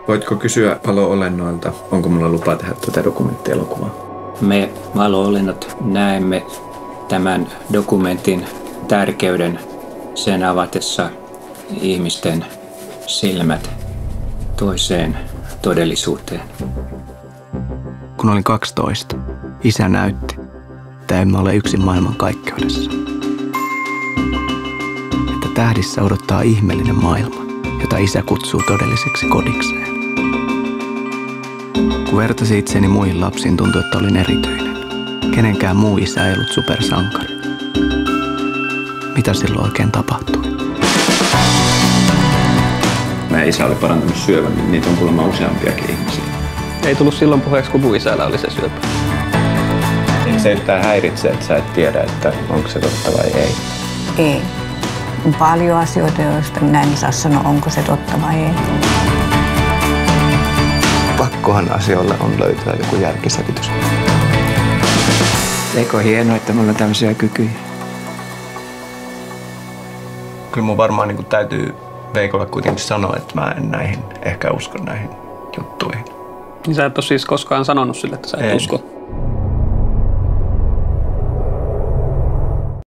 Voitko kysyä valo-olennoilta, onko mulla lupa tehdä tätä dokumenttielokuvaa? Me valo-olennot näemme tämän dokumentin tärkeyden sen avatessa ihmisten silmät toiseen todellisuuteen. Kun olin 12, isä näytti, että emme ole yksin maailmankaikkeudessa. Että tähdissä odottaa ihmeellinen maailma, jota isä kutsuu todelliseksi kodikseen. Kun vertasin itseni muihin lapsiin, tuntui, että olin erityinen. Kenenkään muu isä ei ollut supersankari. Mitä silloin oikein tapahtui? Meidän isä oli parantanut syövän, niin niitä on kuulemma useampiakin ihmisiä. Ei tullut silloin puheeksi, kun mun isällä oli se syöpä. Eikö se yhtään häiritse, että sä et tiedä, että onko se totta vai ei? Ei. On paljon asioita, joista minä en saa sanoa, onko se totta vai ei. Pakkohan asioille on löytyä joku järkiselitys. Eikö ole hienoa, että mulla on tämmöisiä kykyjä? Kyllä mun varmaan täytyy Veikolle kuitenkin sanoa, että mä en ehkä usko näihin juttuihin. Niin sä et ole siis koskaan sanonut sille, että sä et usko?